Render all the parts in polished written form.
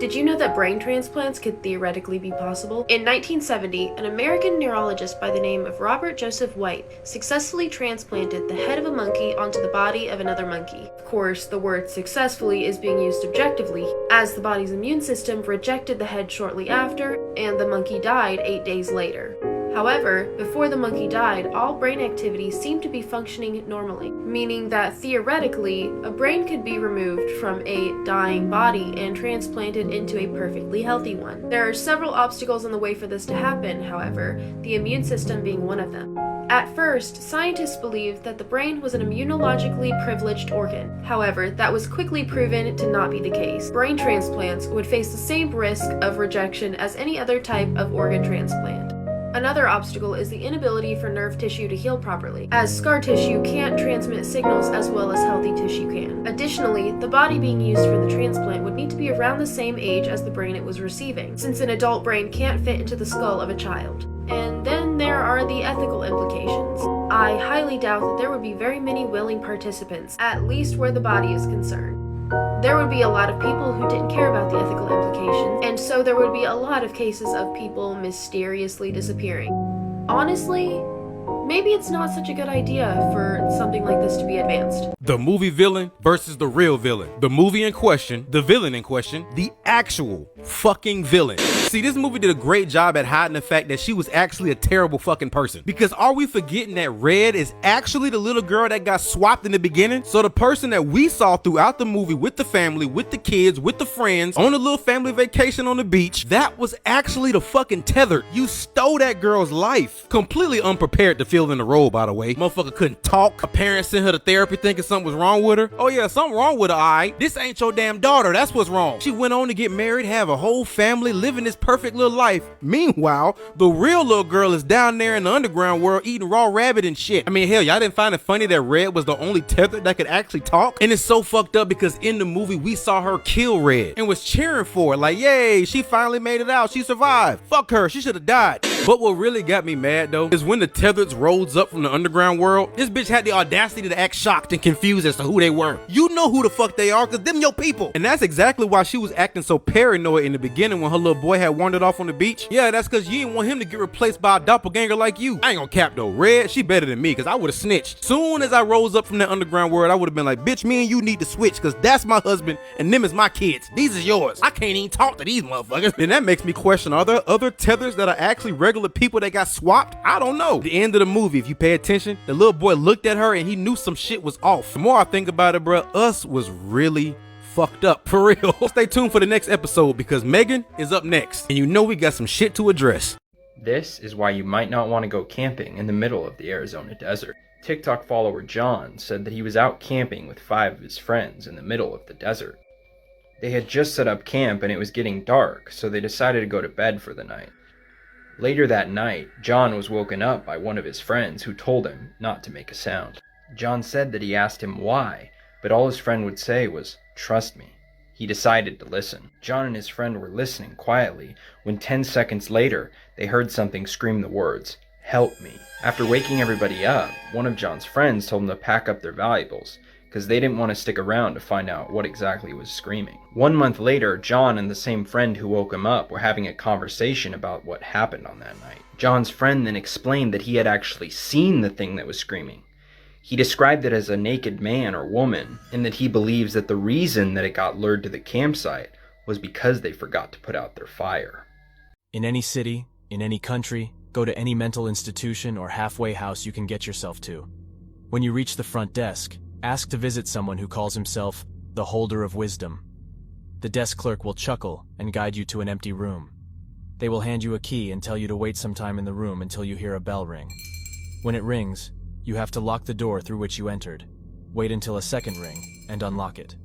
Did you know that brain transplants could theoretically be possible? In 1970, an American neurologist by the name of Robert Joseph White successfully transplanted the head of a monkey onto the body of another monkey. Of course, the word successfully is being used objectively, as the body's immune system rejected the head shortly after, and the monkey died 8 days later. However, before the monkey died, all brain activity seemed to be functioning normally, meaning that theoretically, a brain could be removed from a dying body and transplanted into a perfectly healthy one. There are several obstacles on the way for this to happen, however, the immune system being one of them. At first, scientists believed that the brain was an immunologically privileged organ. However, that was quickly proven to not be the case. Brain transplants would face the same risk of rejection as any other type of organ transplant. Another obstacle is the inability for nerve tissue to heal properly, as scar tissue can't transmit signals as well as healthy tissue can. Additionally, the body being used for the transplant would need to be around the same age as the brain it was receiving, since an adult brain can't fit into the skull of a child. And then there are the ethical implications. I highly doubt that there would be very many willing participants, at least where the body is concerned. There would be a lot of people who didn't care about the ethical implications, and so there would be a lot of cases of people mysteriously disappearing. Honestly, maybe it's not such a good idea for something like this to be advanced. The movie villain versus the real villain. The movie in question, the villain in question, the actual fucking villain. See, this movie did a great job at hiding the fact that she was actually a terrible fucking person. Because are we forgetting that Red is actually the little girl that got swapped in the beginning? So the person that we saw throughout the movie with the family, with the kids, with the friends, on a little family vacation on the beach, that was actually the fucking Tethered. You stole that girl's life. Completely unprepared to fill in the role, by the way. Motherfucker couldn't talk. Her parents sent her to therapy thinking something was wrong with her. Oh yeah, something wrong with her, alright. This ain't your damn daughter, that's what's wrong. She went on to get married, have a whole family, living this perfect little life. Meanwhile, the real little girl is down there in the underground world eating raw rabbit and shit. I mean, hell, y'all didn't find it funny that Red was the only Tethered that could actually talk? And it's so fucked up because in the movie, we saw her kill Red and was cheering for it. Like, yay, she finally made it out. She survived. Fuck her, she should have died. But what really got me mad though is when the Tethereds rose up from the underground world, this bitch had the audacity to act shocked and confused as to who they were. You know who the fuck they are, cause them your people. And that's exactly why she was acting so paranoid in the beginning when her little boy had wandered off on the beach. Yeah, that's cause you didn't want him to get replaced by a doppelganger like you. I ain't gonna cap though, Red, she better than me cause I would've snitched. Soon as I rose up from that underground world, I would've been like, bitch, me and you need to switch cause that's my husband and them is my kids. These is yours. I can't even talk to these motherfuckers. And that makes me question, are there other Tethers that are actually regular people that got swapped? I don't know. The end of the movie, if you pay attention, the little boy looked at her and he knew some shit was off. The more I think about it, bruh, us was really fucked up, for real. Stay tuned for the next episode because Megan is up next and you know we got some shit to address. This is why you might not want to go camping in the middle of the Arizona desert. TikTok follower John said that he was out camping with 5 of his friends in the middle of the desert. They had just set up camp and it was getting dark, so they decided to go to bed for the night. Later that night, John was woken up by one of his friends who told him not to make a sound. John said that he asked him why, but all his friend would say was, "Trust me." He decided to listen. John and his friend were listening quietly when 10 seconds later, they heard something scream the words, "Help me." After waking everybody up, one of John's friends told him to pack up their valuables, because they didn't want to stick around to find out what exactly was screaming. 1 month later, John and the same friend who woke him up were having a conversation about what happened on that night. John's friend then explained that he had actually seen the thing that was screaming. He described it as a naked man or woman, and that he believes that the reason that it got lured to the campsite was because they forgot to put out their fire. In any city, in any country, go to any mental institution or halfway house you can get yourself to. When you reach the front desk, ask to visit someone who calls himself the Holder of Wisdom. The desk clerk will chuckle and guide you to an empty room. They will hand you a key and tell you to wait some time in the room until you hear a bell ring. When it rings, you have to lock the door through which you entered. Wait until a second ring and unlock it.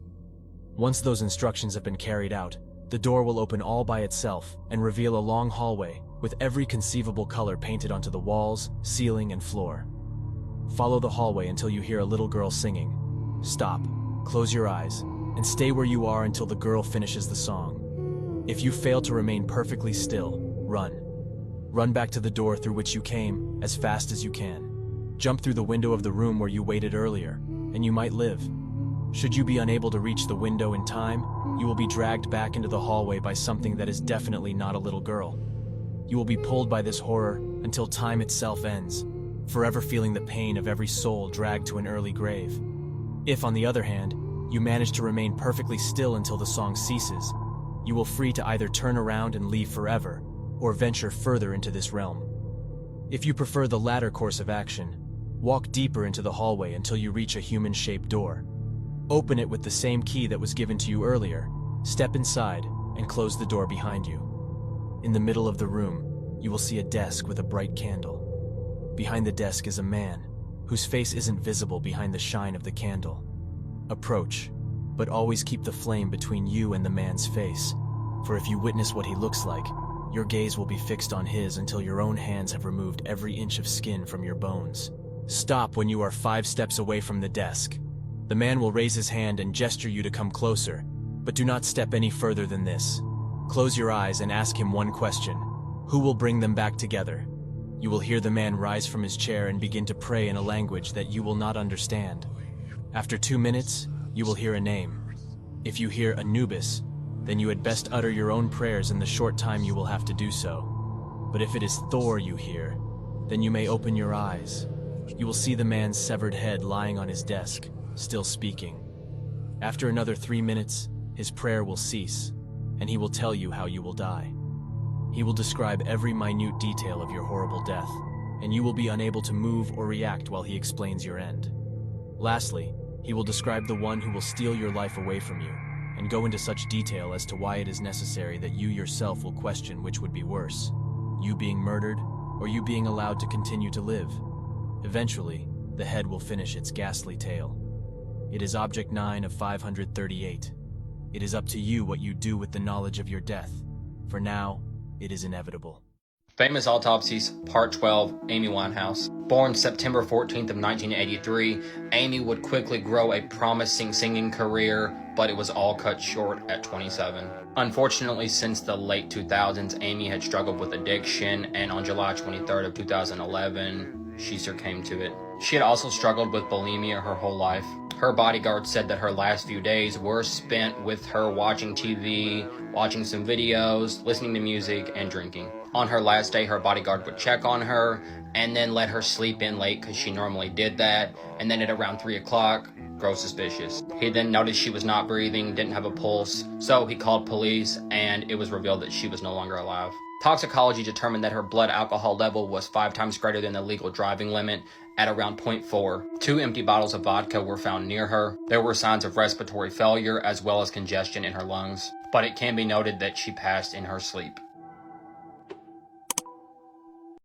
Once those instructions have been carried out, the door will open all by itself and reveal a long hallway with every conceivable color painted onto the walls, ceiling, and floor. Follow the hallway until you hear a little girl singing. Stop, close your eyes, and stay where you are until the girl finishes the song. If you fail to remain perfectly still, run. Run back to the door through which you came as fast as you can. Jump through the window of the room where you waited earlier, and you might live. Should you be unable to reach the window in time, you will be dragged back into the hallway by something that is definitely not a little girl. You will be pulled by this horror until time itself ends, forever feeling the pain of every soul dragged to an early grave. If, on the other hand, you manage to remain perfectly still until the song ceases, you will free to either turn around and leave forever, or venture further into this realm. If you prefer the latter course of action, walk deeper into the hallway until you reach a human-shaped door. Open it with the same key that was given to you earlier, step inside, and close the door behind you. In the middle of the room, you will see a desk with a bright candle. Behind the desk is a man, whose face isn't visible behind the shine of the candle. Approach, but always keep the flame between you and the man's face, for if you witness what he looks like, your gaze will be fixed on his until your own hands have removed every inch of skin from your bones. Stop when you are 5 steps away from the desk. The man will raise his hand and gesture you to come closer, but do not step any further than this. Close your eyes and ask him one question. Who will bring them back together? You will hear the man rise from his chair and begin to pray in a language that you will not understand. After 2 minutes, you will hear a name. If you hear Anubis, then you had best utter your own prayers in the short time you will have to do so. But if it is Thor you hear, then you may open your eyes. You will see the man's severed head lying on his desk, still speaking. After another 3 minutes, his prayer will cease, and he will tell you how you will die. He will describe every minute detail of your horrible death, and you will be unable to move or react while he explains your end. Lastly, he will describe the one who will steal your life away from you, and go into such detail as to why it is necessary that you yourself will question which would be worse, you being murdered or you being allowed to continue to live. Eventually, the head will finish its ghastly tale. It is Object 9 of 538. It is up to you what you do with the knowledge of your death. For now, it is inevitable. Famous Autopsies, Part 12, Amy Winehouse. Born September 14th of 1983, Amy would quickly grow a promising singing career, but it was all cut short at 27. Unfortunately, since the late 2000s, Amy had struggled with addiction, and on July 23rd of 2011, she succumbed to it. She had also struggled with bulimia her whole life. Her bodyguard said that her last few days were spent with her watching TV, watching some videos, listening to music, and drinking. On her last day, her bodyguard would check on her and then let her sleep in late because she normally did that. And then at around 3 o'clock, grow suspicious. He then noticed she was not breathing, didn't have a pulse, so he called police and it was revealed that she was no longer alive. Toxicology determined that her blood alcohol level was 5 times greater than the legal driving limit at around 0.4. 2 empty bottles of vodka were found near her. There were signs of respiratory failure as well as congestion in her lungs, but it can be noted that she passed in her sleep.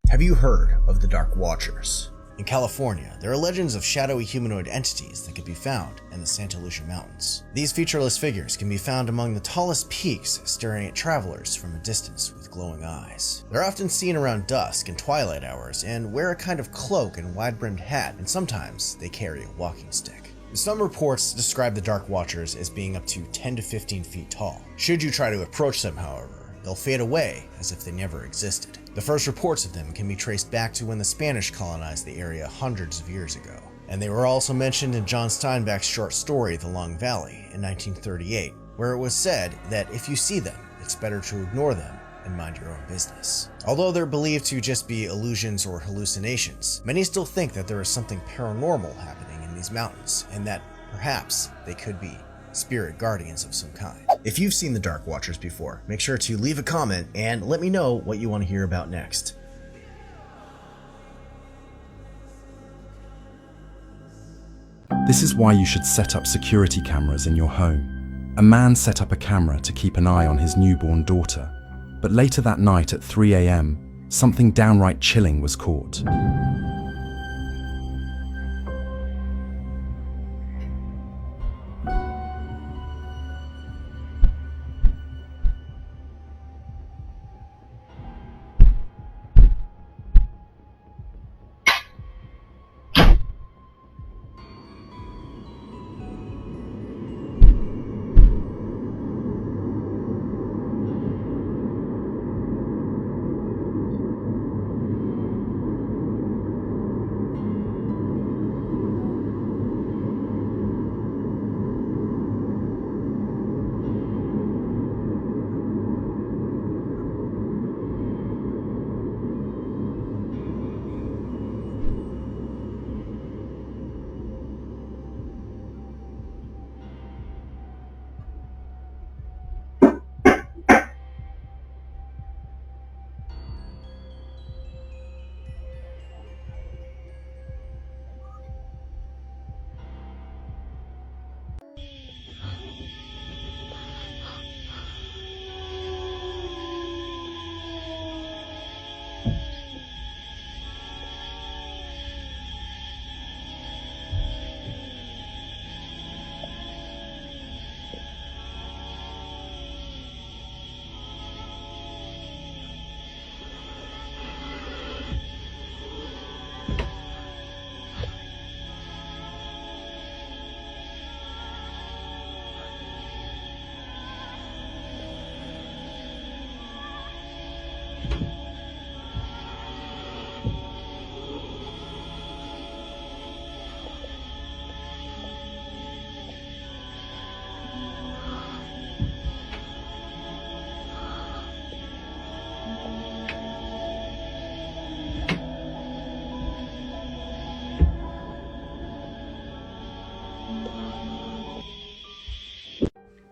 Have you heard of the Dark Watchers? In California, there are legends of shadowy humanoid entities that can be found in the Santa Lucia Mountains. These featureless figures can be found among the tallest peaks, staring at travelers from a distance with glowing eyes. They're often seen around dusk and twilight hours and wear a kind of cloak and wide-brimmed hat, and sometimes they carry a walking stick. Some reports describe the Dark Watchers as being up to 10 to 15 feet tall. Should you try to approach them, however, they'll fade away as if they never existed. The first reports of them can be traced back to when the Spanish colonized the area hundreds of years ago. And they were also mentioned in John Steinbeck's short story, The Long Valley, in 1938, where it was said that if you see them, it's better to ignore them and mind your own business. Although they're believed to just be illusions or hallucinations, many still think that there is something paranormal happening in these mountains, and that perhaps they could be spirit guardians of some kind. If you've seen the Dark Watchers before, make sure to leave a comment and let me know what you want to hear about next. This is why you should set up security cameras in your home. A man set up a camera to keep an eye on his newborn daughter, but later that night at 3 a.m., something downright chilling was caught.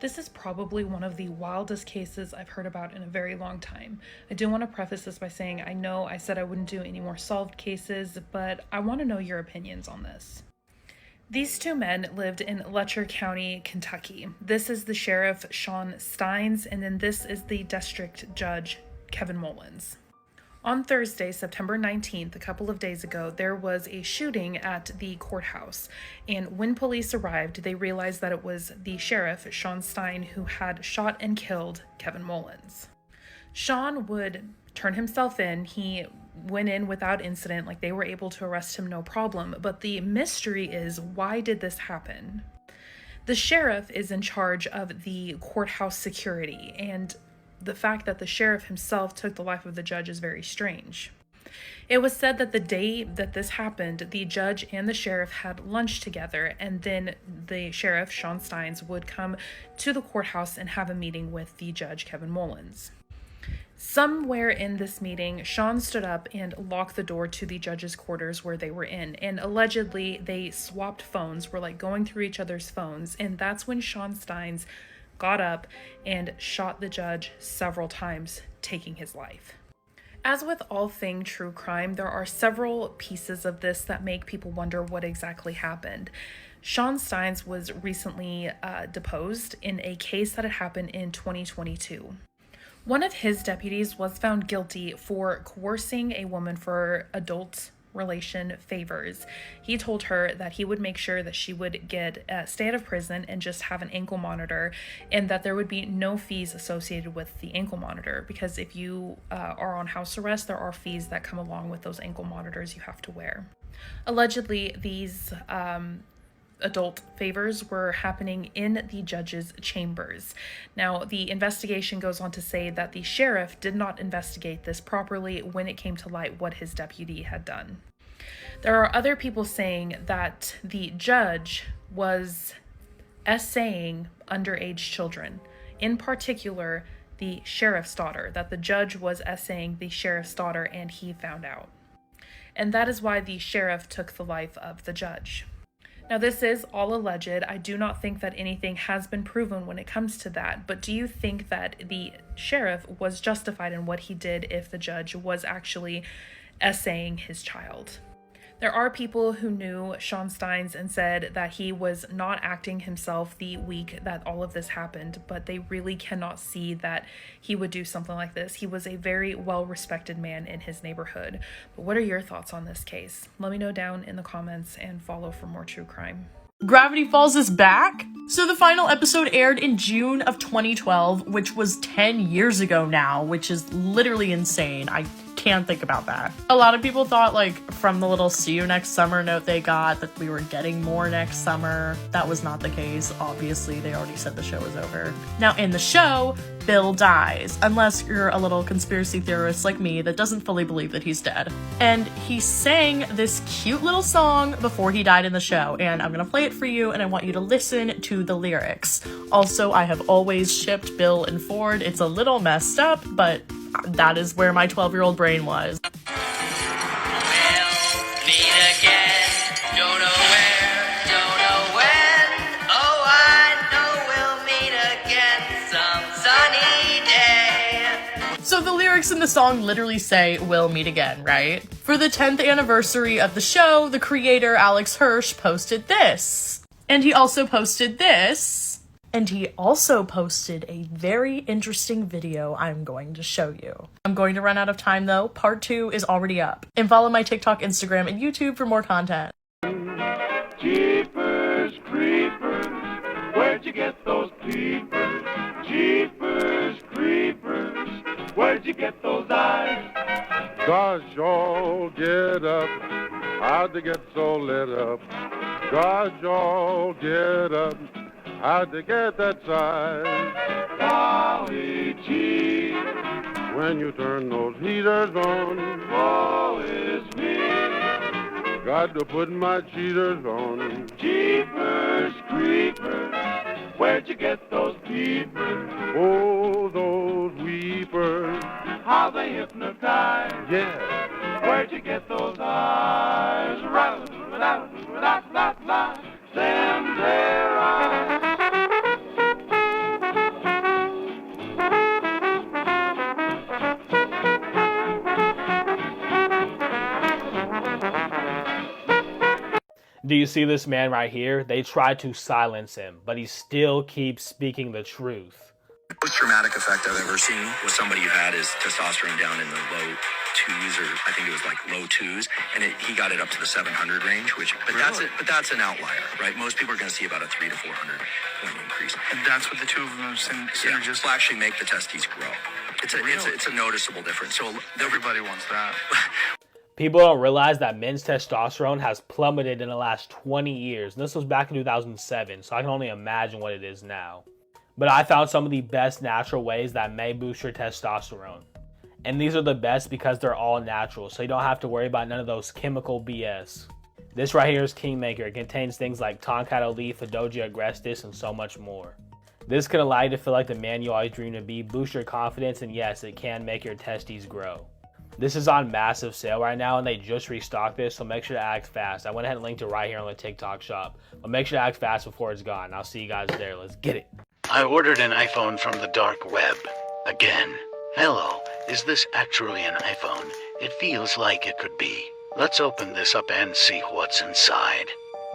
This is probably one of the wildest cases I've heard about in a very long time. I do want to preface this by saying I know I said I wouldn't do any more solved cases, but I want to know your opinions on this. These two men lived in Letcher County, Kentucky. This is the sheriff, Sean Steins, and then this is the district judge, Kevin Mullins. On Thursday, September 19th, a couple of days ago, there was a shooting at the courthouse, and when police arrived, they realized that it was the sheriff, Sean Stein, who had shot and killed Kevin Mullins. Sean would turn himself in. He went in without incident, like they were able to arrest him no problem, but the mystery is, why did this happen? The sheriff is in charge of the courthouse security, and the fact that the sheriff himself took the life of the judge is very strange. It was said that the day that this happened, the judge and the sheriff had lunch together, and then the sheriff, Sean Steins, would come to the courthouse and have a meeting with the judge, Kevin Mullins. Somewhere in this meeting, Sean stood up and locked the door to the judge's quarters where they were in, and allegedly they swapped phones, were like going through each other's phones, and that's when Sean Steins got up and shot the judge several times, taking his life. As with all things true crime, there are several pieces of this that make people wonder what exactly happened. Sean Steins was recently deposed in a case that had happened in 2022. One of his deputies was found guilty for coercing a woman for adult relation favors. He told her that he would make sure that she would stay out of prison and just have an ankle monitor, and that there would be no fees associated with the ankle monitor, because if you are on house arrest, there are fees that come along with those ankle monitors you have to wear. Allegedly, these adult favors were happening in the judge's chambers. Now, the investigation goes on to say that the sheriff did not investigate this properly when it came to light what his deputy had done. There are other people saying that the judge was essaying underage children, in particular the sheriff's daughter, that the judge was essaying the sheriff's daughter and he found out. And that is why the sheriff took the life of the judge. Now, this is all alleged. I do not think that anything has been proven when it comes to that, but do you think that the sheriff was justified in what he did if the judge was actually essaying his child? There are people who knew Sean Steins and said that he was not acting himself the week that all of this happened, but they really cannot see that he would do something like this. He was a very well-respected man in his neighborhood. But what are your thoughts on this case? Let me know down in the comments and follow for more true crime. Gravity Falls is back? So the final episode aired in June of 2012, which was 10 years ago now, which is literally insane. I can't think about that. A lot of people thought, like, from the little see you next summer note they got, that we were getting more next summer. That was not the case. Obviously, they already said the show was over. Now, in the show, Bill dies, unless you're a little conspiracy theorist like me that doesn't fully believe that he's dead. And he sang this cute little song before he died in the show, and I'm gonna play it for you, and I want you to listen to the lyrics. Also, I have always shipped Bill and Ford. It's a little messed up, but that is where my 12-year-old brain was. So the lyrics in the song literally say, "We'll meet again," right? For the 10th anniversary of the show, the creator, Alex Hirsch, posted this. And he also posted this. And he also posted a very interesting video I'm going to show you. I'm going to run out of time though. Part 2 is already up. And follow my TikTok, Instagram, and YouTube for more content. Jeepers creepers, where'd you get those peepers? Jeepers creepers, where'd you get those eyes? Gosh, y'all get up, how'd they get so lit up? Gosh, y'all get up, how'd they get that size? Golly gee, when you turn those heaters on, woe is me. Got to put my cheaters on. Jeepers creepers, where'd you get those peepers? Oh, those weepers, how they hypnotize. Yeah. Where'd you get those eyes? Them there eyes. Do you see this man right here? They tried to silence him, but he still keeps speaking the truth. The most traumatic effect I've ever seen was somebody who had his testosterone down in the low twos, or I think it was like low twos, and he got it up to the 700 range, that's an outlier, right? Most people are going to see about a 300 to 400 point increase. And that's what the two of them synergist will actually make the testes grow. It's a noticeable difference. So everybody wants that. People don't realize that men's testosterone has plummeted in the last 20 years. And this was back in 2007, so I can only imagine what it is now. But I found some of the best natural ways that may boost your testosterone. And these are the best because they're all natural, so you don't have to worry about none of those chemical BS. This right here is Kingmaker. It contains things like tonkato leaf, Adogia agrestis, and so much more. This can allow you to feel like the man you always dreamed to be, boost your confidence, and yes, it can make your testes grow. This is on massive sale right now, and they just restocked this, so make sure to act fast. I went ahead and linked it right here on the TikTok shop, but make sure to act fast before it's gone. I'll see you guys there. Let's get it. I ordered an iPhone from the dark web. Again. Hello, is this actually an iPhone? It feels like it could be. Let's open this up and see what's inside.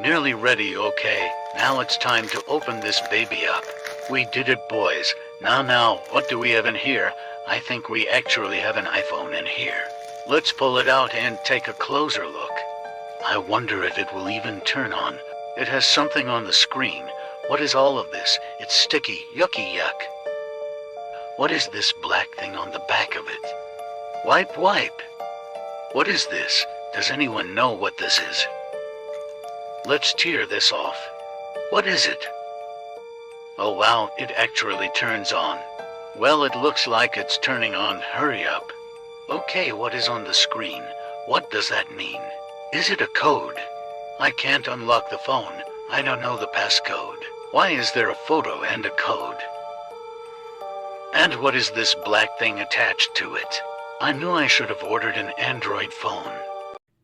Nearly ready, okay. Now it's time to open this baby up. We did it, boys. Now, what do we have in here? I think we actually have an iPhone in here. Let's pull it out and take a closer look. I wonder if it will even turn on. It has something on the screen. What is all of this? It's sticky, yucky yuck. What is this black thing on the back of it? Wipe. What is this? Does anyone know what this is? Let's tear this off. What is it? Oh wow, it actually turns on. Well, it looks like it's turning on. Hurry up. Okay, what is on the screen? What does that mean? Is it a code? I can't unlock the phone. I don't know the passcode. Why is there a photo and a code? And what is this black thing attached to it? I knew I should have ordered an Android phone.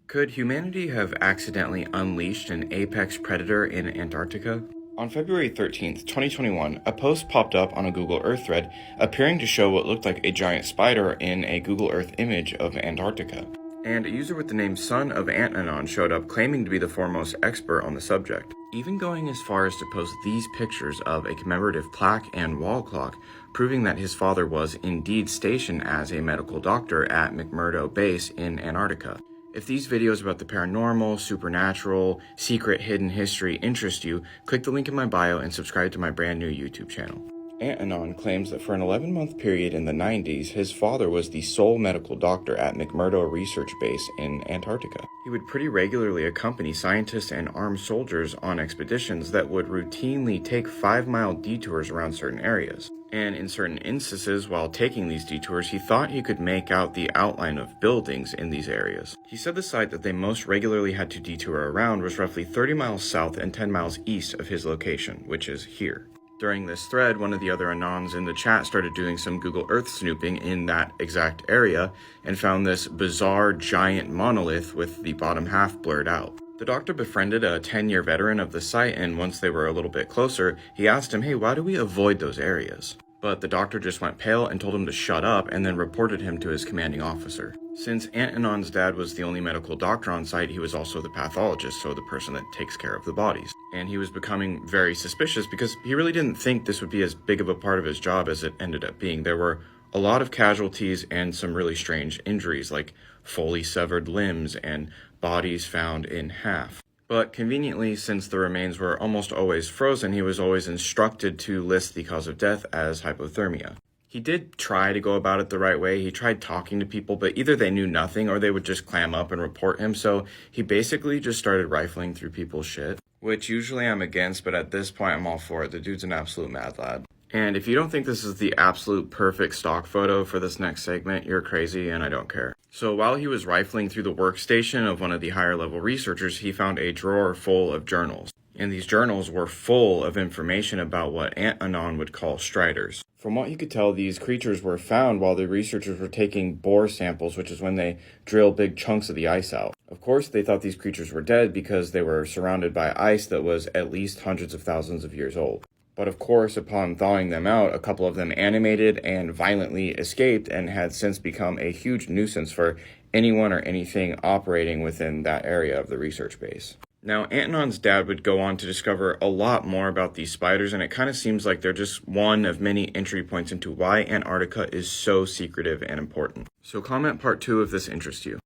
Could humanity have accidentally unleashed an apex predator in Antarctica? On February 13th, 2021, a post popped up on a Google Earth thread appearing to show what looked like a giant spider in a Google Earth image of Antarctica. And a user with the name Son of Antanon showed up claiming to be the foremost expert on the subject, even going as far as to post these pictures of a commemorative plaque and wall clock, proving that his father was indeed stationed as a medical doctor at McMurdo Base in Antarctica. If these videos about the paranormal, supernatural, secret, hidden history interest you, click the link in my bio and subscribe to my brand new YouTube channel. Antanon claims that for an 11-month period in the 90s, his father was the sole medical doctor at McMurdo Research Base in Antarctica. He would pretty regularly accompany scientists and armed soldiers on expeditions that would routinely take 5-mile detours around certain areas. And in certain instances, while taking these detours, he thought he could make out the outline of buildings in these areas. He said the site that they most regularly had to detour around was roughly 30 miles south and 10 miles east of his location, which is here. During this thread, one of the other Anons in the chat started doing some Google Earth snooping in that exact area and found this bizarre giant monolith with the bottom half blurred out. The doctor befriended a 10-year veteran of the site, and once they were a little bit closer, he asked him, hey, why do we avoid those areas? But the doctor just went pale and told him to shut up and then reported him to his commanding officer. Since Antanon's dad was the only medical doctor on site, he was also the pathologist, so the person that takes care of the bodies. And he was becoming very suspicious because he really didn't think this would be as big of a part of his job as it ended up being. There were a lot of casualties and some really strange injuries, like fully severed limbs and bodies found in half. But conveniently, since the remains were almost always frozen, he was always instructed to list the cause of death as hypothermia. He did try to go about it the right way. He tried talking to people, but either they knew nothing or they would just clam up and report him. So he basically just started rifling through people's shit, which usually I'm against, but at this point I'm all for it. The dude's an absolute mad lad. And if you don't think this is the absolute perfect stock photo for this next segment, you're crazy and I don't care. So while he was rifling through the workstation of one of the higher level researchers, he found a drawer full of journals. And these journals were full of information about what Antanon would call striders. From what he could tell, these creatures were found while the researchers were taking bore samples, which is when they drill big chunks of the ice out. Of course, they thought these creatures were dead because they were surrounded by ice that was at least hundreds of thousands of years old. But of course, upon thawing them out, a couple of them animated and violently escaped and had since become a huge nuisance for anyone or anything operating within that area of the research base. Now, Antonon's dad would go on to discover a lot more about these spiders, and it kind of seems like they're just one of many entry points into why Antarctica is so secretive and important. So comment part 2 if this interests you.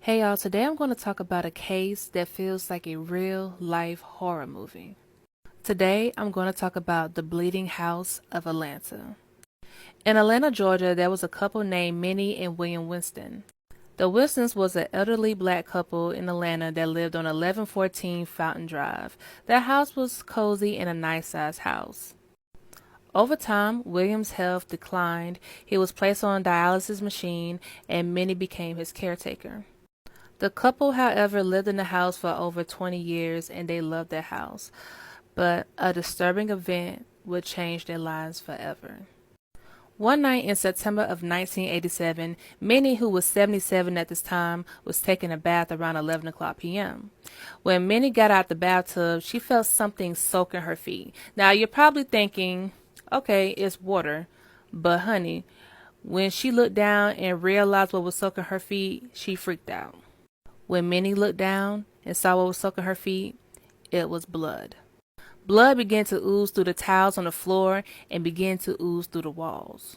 Hey y'all, today I'm going to talk about a case that feels like a real-life horror movie. Today I'm going to talk about the Bleeding House of Atlanta. In Atlanta, Georgia, there was a couple named Minnie and William Winston. The Winstons was an elderly black couple in Atlanta that lived on 1114 Fountain Drive. Their house was cozy and a nice-sized house. Over time, William's health declined. He was placed on a dialysis machine, and Minnie became his caretaker. The couple, however, lived in the house for over 20 years, and they loved their house. But a disturbing event would change their lives forever. One night in September of 1987, Minnie, who was 77 at this time, was taking a bath around 11 o'clock p.m. When Minnie got out the bathtub, she felt something soaking her feet. Now, you're probably thinking, okay, it's water. But honey, when she looked down and realized what was soaking her feet, she freaked out. When Minnie looked down and saw what was soaking her feet, it was blood. Blood began to ooze through the tiles on the floor and began to ooze through the walls.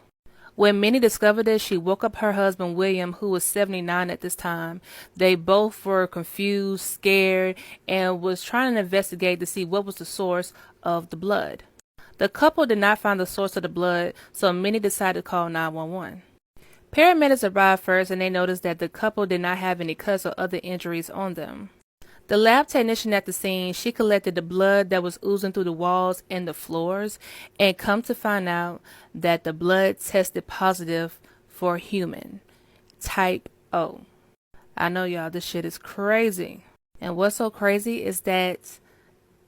When Minnie discovered this, she woke up her husband, William, who was 79 at this time. They both were confused, scared, and was trying to investigate to see what was the source of the blood. The couple did not find the source of the blood, so Minnie decided to call 911. Paramedics arrived first, and they noticed that the couple did not have any cuts or other injuries on them. The lab technician at the scene, she collected the blood that was oozing through the walls and the floors, and come to find out that the blood tested positive for human, type O. I know y'all, this shit is crazy. And what's so crazy is that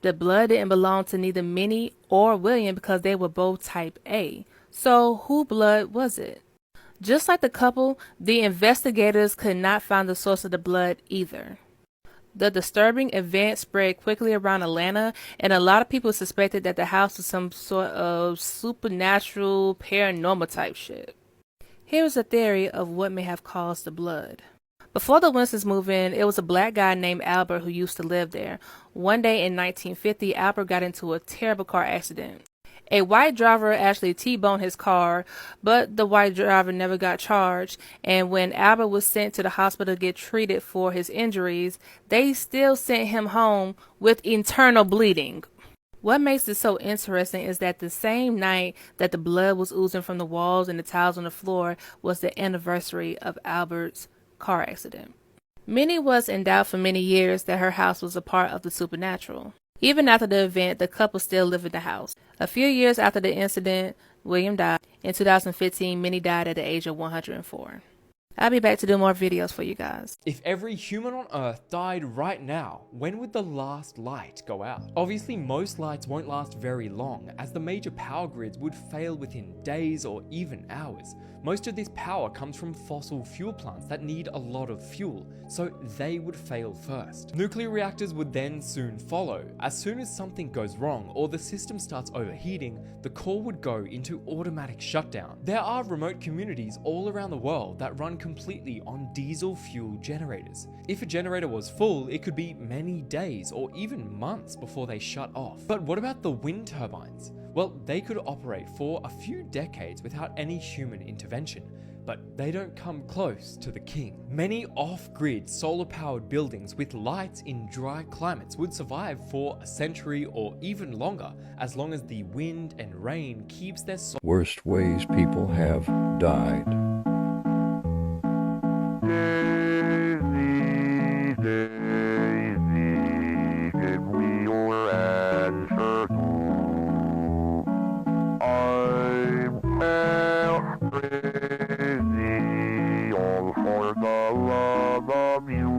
the blood didn't belong to neither Minnie or William because they were both type A. So whose blood was it? Just like the couple, the investigators could not find the source of the blood either. The disturbing event spread quickly around Atlanta, and a lot of people suspected that the house was some sort of supernatural, paranormal type shit. Here is a theory of what may have caused the blood. Before the Winstons moved in, it was a black guy named Albert who used to live there. One day in 1950, Albert got into a terrible car accident. A white driver actually T-boned his car, but the white driver never got charged, and when Albert was sent to the hospital to get treated for his injuries, they still sent him home with internal bleeding. What makes this so interesting is that the same night that the blood was oozing from the walls and the tiles on the floor was the anniversary of Albert's car accident. Minnie was in doubt for many years that her house was a part of the supernatural. Even after the event, the couple still lived in the house. A few years after the incident, William died. In 2015, Minnie died at the age of 104. I'll be back to do more videos for you guys. If every human on Earth died right now, when would the last light go out? Obviously, most lights won't last very long, as the major power grids would fail within days or even hours. Most of this power comes from fossil fuel plants that need a lot of fuel, so they would fail first. Nuclear reactors would then soon follow. As soon as something goes wrong or the system starts overheating, the core would go into automatic shutdown. There are remote communities all around the world that run completely on diesel fuel generators. If a generator was full, it could be many days or even months before they shut off. But what about the wind turbines? Well, they could operate for a few decades without any human intervention, but they don't come close to the king. Many off-grid solar-powered buildings with lights in dry climates would survive for a century or even longer, as long as the wind and rain keeps their worst ways people have died. Daisy, Daisy, give me your answer too. I'm half crazy, all for the love of you.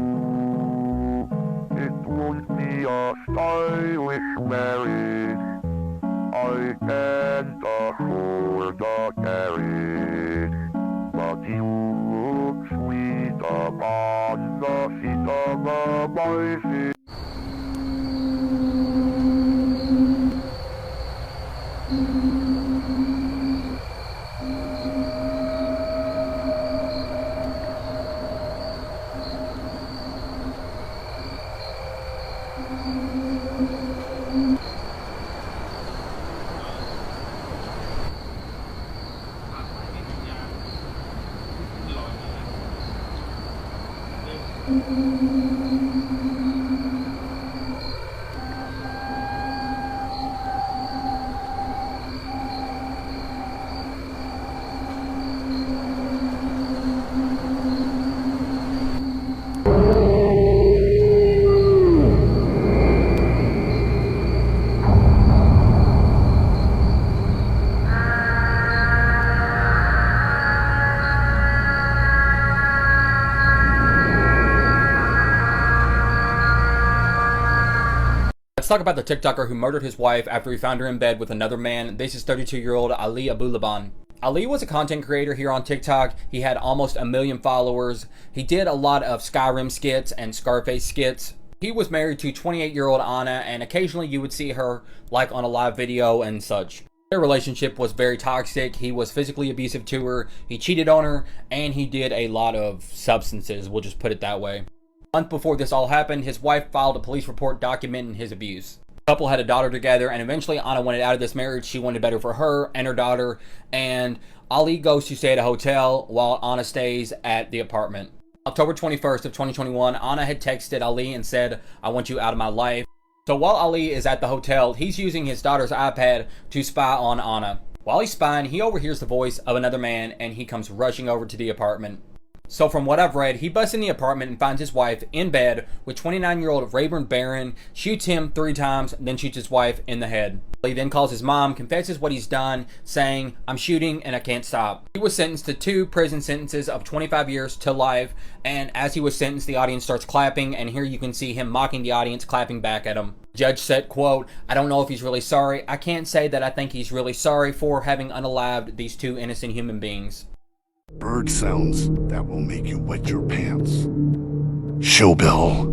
It won't be a stylish marriage, I can't afford a carriage, but you look sweet upon the seat of a bicycle. Let's talk about the TikToker who murdered his wife after he found her in bed with another man. This is 32-year-old Ali Abulaban. Ali was a content creator here on TikTok. He had almost 1 million followers. He did a lot of Skyrim skits and Scarface skits. He was married to 28-year-old Anna, and occasionally you would see her like on a live video and such. Their relationship was very toxic. He was physically abusive to her, he cheated on her, and he did a lot of substances, we'll just put it that way. A month before this all happened, his wife filed a police report documenting his abuse. The couple had a daughter together, and eventually Anna wanted out of this marriage. She wanted better for her and her daughter, and Ali goes to stay at a hotel while Anna stays at the apartment. October 21st of 2021, Anna had texted Ali and said, "I want you out of my life." So while Ali is at the hotel, he's using his daughter's iPad to spy on Anna. While he's spying, he overhears the voice of another man, and he comes rushing over to the apartment. So from what I've read, he busts in the apartment and finds his wife in bed with 29-year-old Rayburn Barron, shoots him 3 times, then shoots his wife in the head. He then calls his mom, confesses what he's done, saying, "I'm shooting and I can't stop." He was sentenced to 2 prison sentences of 25 years to life, and as he was sentenced, the audience starts clapping, and here you can see him mocking the audience, clapping back at him. The judge said, quote, "I don't know if he's really sorry. I can't say that I think he's really sorry for having unalived these 2 innocent human beings." Bird sounds that will make you wet your pants. Showbill.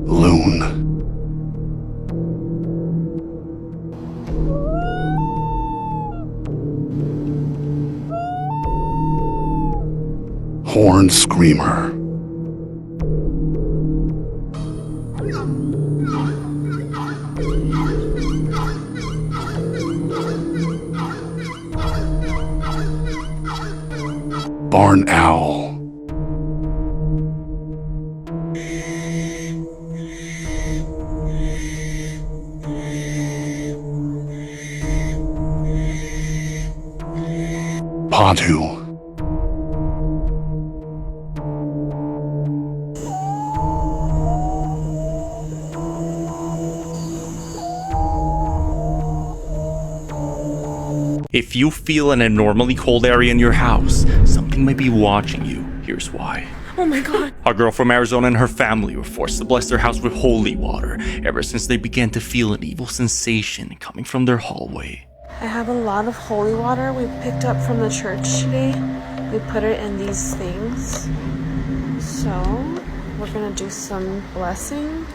Loon. Horn Screamer. Barn Owl. Padu. If you feel an abnormally cold area in your house, something might be watching you. Here's why. Oh my god. A girl from Arizona and her family were forced to bless their house with holy water ever since they began to feel an evil sensation coming from their hallway. I have a lot of holy water we picked up from the church today. We put it in these things. So, we're gonna do some blessing.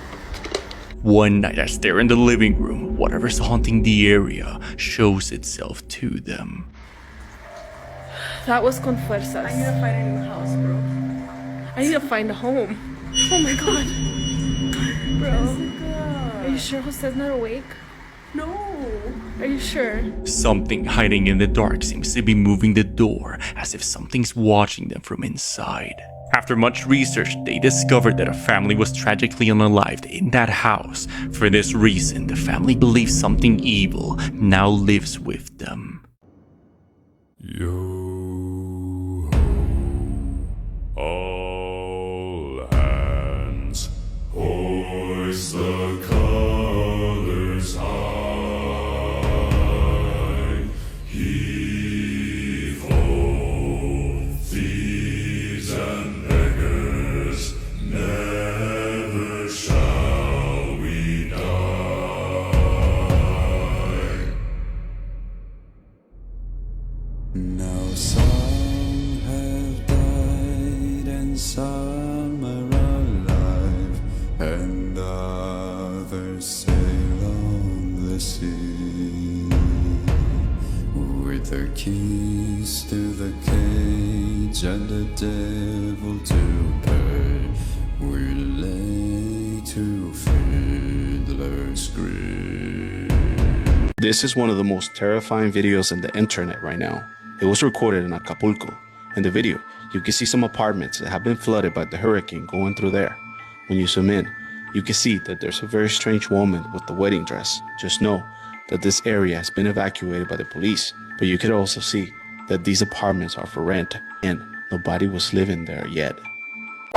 One night as they're in the living room, whatever's haunting the area shows itself to them. That was con fuerzas. I need to find a new house, bro. I need to find a home. Oh my god. Bro. Are you sure Jose's not awake? No. Are you sure? Something hiding in the dark seems to be moving the door as if something's watching them from inside. After much research, they discovered that a family was tragically unalived in that house. For this reason, the family believes something evil now lives with them. Yo, all hands, hoist the colors high, heave ho, thieves and beggars, never shall we die. Now some have died and some are alive, and others sail on the sea with their keys to the cage and the devil to pay. We lay to fiddler's grave. This is one of the most terrifying videos on the internet right now. It was recorded in Acapulco. In the video, you can see some apartments that have been flooded by the hurricane going through there. When you zoom in, you can see that there's a very strange woman with the wedding dress. Just know that this area has been evacuated by the police, but you can also see that these apartments are for rent and nobody was living there yet.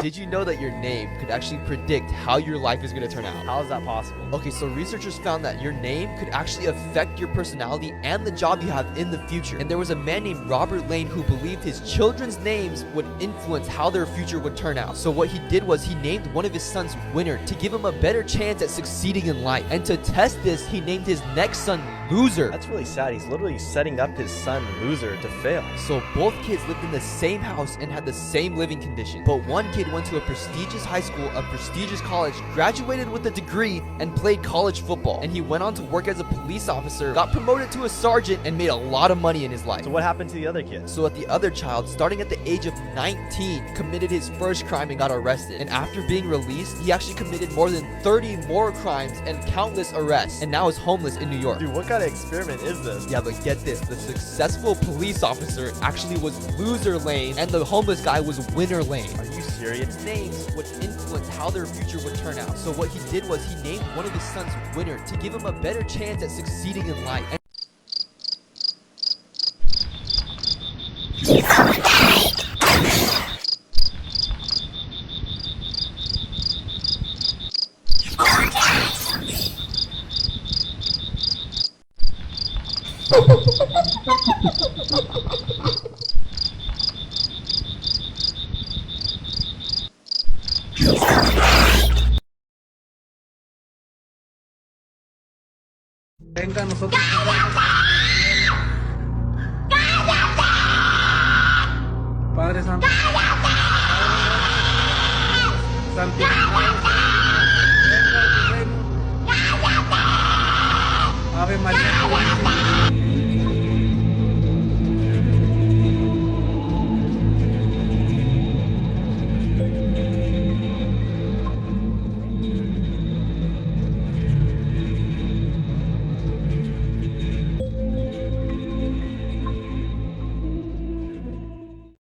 Did you know that your name could actually predict how your life is going to turn out? How is that possible? Okay, so researchers found that your name could actually affect your personality and the job you have in the future. And there was a man named Robert Lane who believed his children's names would influence how their future would turn out. So what he did was he named one of his sons Winner to give him a better chance at succeeding in life. And to test this, he named his next son Loser. That's really sad. He's literally setting up his son Loser to fail. So both kids lived in the same house and had the same living conditions. But one kid went to a prestigious high school, a prestigious college, graduated with a degree, and played college football. And he went on to work as a police officer, got promoted to a sergeant, and made a lot of money in his life. So what happened to the other kid? So the other child, starting at the age of 19, committed his first crime and got arrested. And after being released, he actually committed more than 30 more crimes and countless arrests, and now is homeless in New York. Dude, what kind of experiment is this? Yeah, but get this, the successful police officer actually was Loser Lane, and the homeless guy was Winner Lane. Are you serious? Names would influence how their future would turn out. So what he did was he named one of his sons Winner to give him a better chance at succeeding in life. Venga, nosotros. Padre Santo.